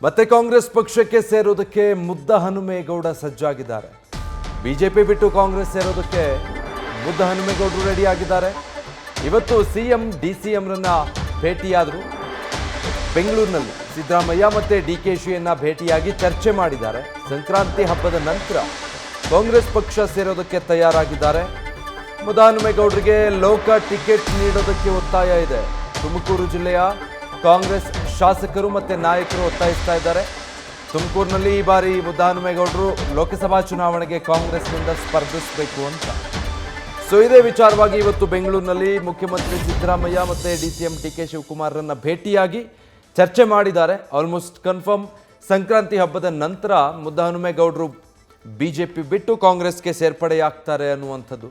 ಮತ್ತೆ ಕಾಂಗ್ರೆಸ್ ಪಕ್ಷಕ್ಕೆ ಸೇರೋದಕ್ಕೆ ಮುದ್ದಹನುಮೇಗೌಡ ಸಜ್ಜಾಗಿದ್ದಾರೆ. ಬಿಜೆಪಿ ಬಿಟ್ಟು ಕಾಂಗ್ರೆಸ್ ಸೇರೋದಕ್ಕೆ ಮುದ್ದಹನುಮೇಗೌಡರು ರೆಡಿ ಆಗಿದ್ದಾರೆ. ಇವತ್ತು ಸಿಎಂ ಡಿಸಿಎಂರನ್ನ ಭೇಟಿಯಾದರು. ಬೆಂಗಳೂರಿನಲ್ಲಿ ಸಿದ್ದರಾಮಯ್ಯ ಮತ್ತೆ ಡಿಕೆಶಿಯನ್ನ ಭೇಟಿಯಾಗಿ ಚರ್ಚೆ ಮಾಡಿದ್ದಾರೆ. ಸಂಕ್ರಾಂತಿ ಹಬ್ಬದ ನಂತರ ಕಾಂಗ್ರೆಸ್ ಪಕ್ಷ ಸೇರೋದಕ್ಕೆ ತಯಾರಾಗಿದ್ದಾರೆ. ಮುದ್ದಹನುಮೇಗೌಡರಿಗೆ ಲೋಕ ಟಿಕೆಟ್ ನೀಡೋದಕ್ಕೆ ಒತ್ತಾಯ ಇದೆ. ತುಮಕೂರು ಜಿಲ್ಲೆಯ ಕಾಂಗ್ರೆಸ್ ಶಾಸಕರು ಮತ್ತು ನಾಯಕರು ಒತ್ತಾಯಿಸ್ತಾ ಇದ್ದಾರೆ. ತುಮಕೂರಿನಲ್ಲಿ ಈ ಬಾರಿ ಮುದ್ದಹನುಮೇಗೌಡರು ಲೋಕಸಭಾ ಚುನಾವಣೆಗೆ ಕಾಂಗ್ರೆಸ್ನಿಂದ ಸ್ಪರ್ಧಿಸಬೇಕು ಅಂತ. ಸೊ ಇದೇ ವಿಚಾರವಾಗಿ ಇವತ್ತು ಬೆಂಗಳೂರಿನಲ್ಲಿ ಮುಖ್ಯಮಂತ್ರಿ ಸಿದ್ದರಾಮಯ್ಯ ಮತ್ತು ಡಿಸಿಎಂ ಡಿಕೆ ಶಿವಕುಮಾರರನ್ನ ಭೇಟಿಯಾಗಿ ಚರ್ಚೆ ಮಾಡಿದ್ದಾರೆ. ಆಲ್ಮೋಸ್ಟ್ ಕನ್ಫರ್ಮ್ ಸಂಕ್ರಾಂತಿ ಹಬ್ಬದ ನಂತರ ಮುದ್ದಹನುಮೇಗೌಡರು ಬಿಜೆಪಿ ಬಿಟ್ಟು ಕಾಂಗ್ರೆಸ್ಗೆ ಸೇರ್ಪಡೆಯಾಗ್ತಾರೆ ಅನ್ನುವಂಥದ್ದು.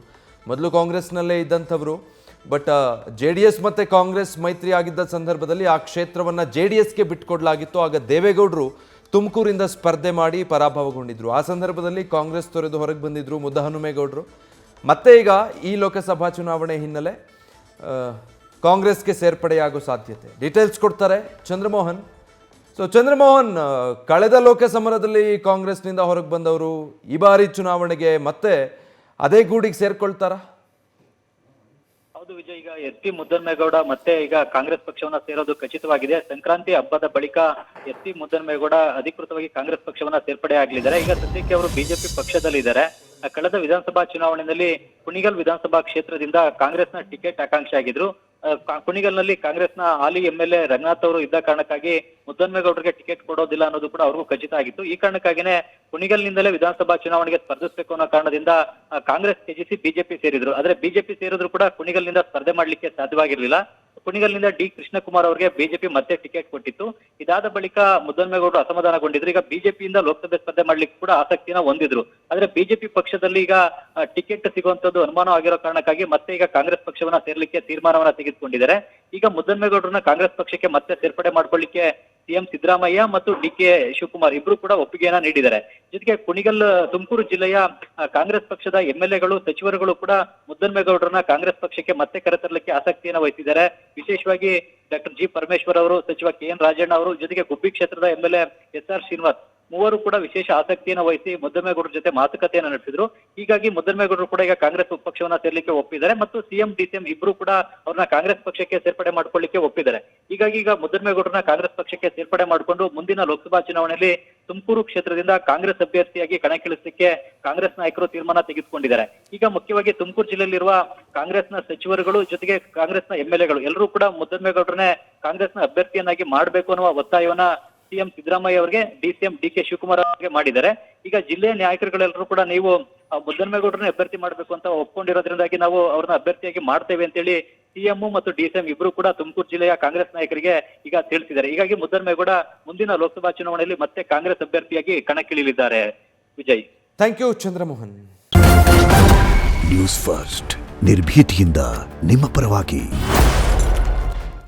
ಮೊದಲು ಕಾಂಗ್ರೆಸ್ನಲ್ಲೇ ಇದ್ದಂಥವರು, ಬಟ್ JDS ಮತ್ತು ಕಾಂಗ್ರೆಸ್ ಮೈತ್ರಿ ಆಗಿದ್ದ ಸಂದರ್ಭದಲ್ಲಿ ಆ ಕ್ಷೇತ್ರವನ್ನು JDSಗೆ ಬಿಟ್ಕೊಡ್ಲಾಗಿತ್ತು. ಆಗ ದೇವೇಗೌಡರು ತುಮಕೂರಿಂದ ಸ್ಪರ್ಧೆ ಮಾಡಿ ಪರಾಭವಗೊಂಡಿದ್ರು. ಆ ಸಂದರ್ಭದಲ್ಲಿ ಕಾಂಗ್ರೆಸ್ ತೊರೆದು ಹೊರಗೆ ಬಂದಿದ್ರು ಮುದ್ದಹನುಮೇಗೌಡರು. ಮತ್ತೆ ಈಗ ಈ ಲೋಕಸಭಾ ಚುನಾವಣೆ ಹಿನ್ನೆಲೆ ಕಾಂಗ್ರೆಸ್ಗೆ ಸೇರ್ಪಡೆಯಾಗೋ ಸಾಧ್ಯತೆ. ಡೀಟೇಲ್ಸ್ ಕೊಡ್ತಾರೆ ಚಂದ್ರಮೋಹನ್. ಸೊ ಚಂದ್ರಮೋಹನ್, ಕಳೆದ ಲೋಕಸಮರದಲ್ಲಿ ಕಾಂಗ್ರೆಸ್ನಿಂದ ಹೊರಗೆ ಬಂದವರು ಈ ಬಾರಿ ಚುನಾವಣೆಗೆ ಮತ್ತೆ ಅದೇ ಗೂಡಿಗೆ ಸೇರ್ಕೊಳ್ತಾರಾ? ಹೌದು ವಿಜಯ್, ಈಗ ಎಸ್.ಟಿ. ಮುದ್ದಹನುಮೇಗೌಡ ಮತ್ತೆ ಈಗ ಕಾಂಗ್ರೆಸ್ ಪಕ್ಷವನ್ನ ಸೇರೋದು ಖಚಿತವಾಗಿದೆ. ಸಂಕ್ರಾಂತಿ ಹಬ್ಬದ ಬಳಿಕ ಎಸ್.ಟಿ. ಮುದ್ದಹನುಮೇಗೌಡ ಅಧಿಕೃತವಾಗಿ ಕಾಂಗ್ರೆಸ್ ಪಕ್ಷವನ್ನ ಸೇರ್ಪಡೆ ಆಗಲಿದ್ದಾರೆ. ಈಗ ಸದ್ಯಕ್ಕೆ ಅವರು ಬಿಜೆಪಿ ಪಕ್ಷದಲ್ಲಿದ್ದಾರೆ. ಕಳೆದ ವಿಧಾನಸಭಾ ಚುನಾವಣೆಯಲ್ಲಿ ಕುಣಿಗಲ್ ವಿಧಾನಸಭಾ ಕ್ಷೇತ್ರದಿಂದ ಕಾಂಗ್ರೆಸ್ನ ಟಿಕೆಟ್ ಆಕಾಂಕ್ಷಿ ಆಗಿದ್ರು. ಕುಣಿಗಲ್ನಲ್ಲಿ ಕಾಂಗ್ರೆಸ್ನ ಹಾಲಿ MLA ರಂಗನಾಥ್ ಅವರು ಇದ್ದ ಕಾರಣಕ್ಕಾಗಿ ಮುದ್ದಹನುಮೇಗೌಡರಿಗೆ ಟಿಕೆಟ್ ಕೊಡೋದಿಲ್ಲ ಅನ್ನೋದು ಕೂಡ ಅವ್ರಿಗೂ ಖಚಿತ ಆಗಿತ್ತು. ಈ ಕಾರಣಕ್ಕಾಗಿನೇ ಕುಣಿಗಲ್ನಿಂದಲೇ ವಿಧಾನಸಭಾ ಚುನಾವಣೆಗೆ ಸ್ಪರ್ಧಿಸಬೇಕು ಅನ್ನೋ ಕಾರಣದಿಂದ ಕಾಂಗ್ರೆಸ್ ತ್ಯಜಿಸಿ ಬಿಜೆಪಿ ಸೇರಿದ್ರು. ಆದ್ರೆ ಬಿಜೆಪಿ ಸೇರಿದ್ರು ಕೂಡ ಕುಣಿಗಲ್ನಿಂದ ಸ್ಪರ್ಧೆ ಮಾಡ್ಲಿಕ್ಕೆ ಸಾಧ್ಯವಾಗಿರ್ಲಿಲ್ಲ. ಕುಣಿಗಲ್ನಿಂದ ಡಿ ಕೃಷ್ಣಕುಮಾರ್ ಅವರಿಗೆ ಬಿಜೆಪಿ ಮತ್ತೆ ಟಿಕೆಟ್ ಕೊಟ್ಟಿತ್ತು. ಇದಾದ ಬಳಿಕ ಮುದ್ದಹನುಮೇಗೌಡರು ಅಸಮಾಧಾನಗೊಂಡಿದ್ರು. ಈಗ ಬಿಜೆಪಿಯಿಂದ ಲೋಕಸಭೆ ಸ್ಪರ್ಧೆ ಮಾಡ್ಲಿಕ್ಕೆ ಕೂಡ ಆಸಕ್ತಿನ ಹೊಂದಿದ್ರು. ಆದ್ರೆ ಬಿಜೆಪಿ ಪಕ್ಷದಲ್ಲಿ ಈಗ ಟಿಕೆಟ್ ಸಿಗುವಂತದ್ದು ಅನುಮಾನ ಆಗಿರೋ ಕಾರಣಕ್ಕಾಗಿ ಮತ್ತೆ ಈಗ ಕಾಂಗ್ರೆಸ್ ಪಕ್ಷವನ್ನ ಸೇರ್ಲಿಕ್ಕೆ ತೀರ್ಮಾನವನ್ನ ತೆಗೆದುಕೊಂಡಿದ್ದಾರೆ. ಈಗ ಮುದ್ದಹನುಮೇಗೌಡರನ್ನ ಕಾಂಗ್ರೆಸ್ ಪಕ್ಷಕ್ಕೆ ಮತ್ತೆ ಸೇರ್ಪಡೆ ಮಾಡ್ಕೊಳ್ಳಿಕ್ಕೆ ಸಿಎಂ ಸಿದ್ದರಾಮಯ್ಯ ಮತ್ತು ಡಿಕೆ ಶಿವಕುಮಾರ್ ಇಬ್ರು ಕೂಡ ಒಪ್ಪಿಗೆಯನ್ನ ನೀಡಿದ್ದಾರೆ. ಜೊತೆಗೆ ಕುಣಿಗಲ್ ತುಮಕೂರು ಜಿಲ್ಲೆಯ ಕಾಂಗ್ರೆಸ್ ಪಕ್ಷದ MLAಗಳು ಸಚಿವರುಗಳು ಕೂಡ ಮುದ್ದಹನುಮೇಗೌಡರನ್ನ ಕಾಂಗ್ರೆಸ್ ಪಕ್ಷಕ್ಕೆ ಮತ್ತೆ ಕರೆತರಲಿಕ್ಕೆ ಆಸಕ್ತಿಯನ್ನು ವಹಿಸಿದ್ದಾರೆ. ವಿಶೇಷವಾಗಿ ಡಾಕ್ಟರ್ ಜಿ ಪರಮೇಶ್ವರ್ ಅವರು, ಸಚಿವ KN ರಾಜಣ್ಣ ಅವರು, ಜೊತೆಗೆ ಗುಬ್ಬಿ ಕ್ಷೇತ್ರದ MLA SR ಶ್ರೀನಿವಾಸ್ ಮೂವರು ಕೂಡ ವಿಶೇಷ ಆಸಕ್ತಿಯನ್ನು ವಹಿಸಿ ಮುದ್ದಹನುಮೇಗೌಡರ ಜೊತೆ ಮಾತುಕತೆಯನ್ನು ನಡೆಸಿದ್ರು. ಹೀಗಾಗಿ ಮುದ್ದಹನುಮೇಗೌಡರು ಕೂಡ ಈಗ ಕಾಂಗ್ರೆಸ್ ಪಕ್ಷವನ್ನ ಸೇರ್ಲಿಕ್ಕೆ ಒಪ್ಪಿದ್ದಾರೆ ಮತ್ತು ಸಿಎಂ ಡಿಸಿಎಂ ಇಬ್ರು ಕೂಡ ಅವ್ರನ್ನ ಕಾಂಗ್ರೆಸ್ ಪಕ್ಷಕ್ಕೆ ಸೇರ್ಪಡೆ ಮಾಡ್ಕೊಳ್ಳಿಕ್ಕೆ ಒಪ್ಪಿದ್ದಾರೆ. ಹೀಗಾಗಿ ಈಗ ಮುದ್ದಹನುಮೇಗೌಡರನ್ನ ಕಾಂಗ್ರೆಸ್ ಪಕ್ಷಕ್ಕೆ ಸೇರ್ಪಡೆ ಮಾಡಿಕೊಂಡು ಮುಂದಿನ ಲೋಕಸಭಾ ಚುನಾವಣೆಯಲ್ಲಿ ತುಮಕೂರು ಕ್ಷೇತ್ರದಿಂದ ಕಾಂಗ್ರೆಸ್ ಅಭ್ಯರ್ಥಿಯಾಗಿ ಕಣಕ್ಕಿಳಿಸಲಿಕ್ಕೆ ಕಾಂಗ್ರೆಸ್ ನಾಯಕರು ತೀರ್ಮಾನ ತೆಗೆದುಕೊಂಡಿದ್ದಾರೆ. ಈಗ ಮುಖ್ಯವಾಗಿ ತುಮಕೂರು ಜಿಲ್ಲೆಯಲ್ಲಿರುವ ಕಾಂಗ್ರೆಸ್ನ ಸಚಿವರುಗಳು ಜೊತೆಗೆ ಕಾಂಗ್ರೆಸ್ನ MLAಗಳು ಎಲ್ಲರೂ ಕೂಡ ಮುದ್ದಹನುಮೇಗೌಡರನ್ನೇ ಕಾಂಗ್ರೆಸ್ನ ಅಭ್ಯರ್ಥಿಯನ್ನಾಗಿ ಮಾಡಬೇಕು ಅನ್ನುವ ಒತ್ತಾಯವನ್ನ ಸಿಎಂ ಸಿದ್ದರಾಮಯ್ಯ ಅವರಿಗೆ ಡಿಸಿಎಂ ಡಿಕೆ ಶಿವಕುಮಾರ್ ಅವರಿಗೆ ಮಾಡಿದ್ದಾರೆ. ಈಗ ಜಿಲ್ಲೆಯ ನಾಯಕರುಗಳೆಲ್ಲರೂ ಕೂಡ ನೀವು ಮುದ್ದಹನುಮೇಗೌಡರನ್ನ ಅಭ್ಯರ್ಥಿ ಮಾಡಬೇಕು ಅಂತ ಒಪ್ಕೊಂಡಿರೋದ್ರಿಂದಾಗಿ ನಾವು ಅವ್ರನ್ನ ಅಭ್ಯರ್ಥಿಯಾಗಿ ಮಾಡ್ತೇವೆ ಅಂತೇಳಿ ಸಿಎಂ ಮತ್ತು ಡಿಸಿಎಂ ಇಬ್ರು ಕೂಡ ತುಮಕೂರು ಜಿಲ್ಲೆಯ ಕಾಂಗ್ರೆಸ್ ನಾಯಕರಿಗೆ ಈಗ ತಿಳಿಸಿದ್ದಾರೆ. ಹೀಗಾಗಿ ಮುದ್ದಹನುಮೇಗೌಡ ಮುಂದಿನ ಲೋಕಸಭಾ ಚುನಾವಣೆಯಲ್ಲಿ ಮತ್ತೆ ಕಾಂಗ್ರೆಸ್ ಅಭ್ಯರ್ಥಿಯಾಗಿ ಕಣಕ್ಕಿಳಿಯಲಿದ್ದಾರೆ. Vijay, thank you Chandramohan. News first ನಿರ್ಭೀತಿಯಿಂದ ನಿಮ್ಮ ಪರವಾಗಿ.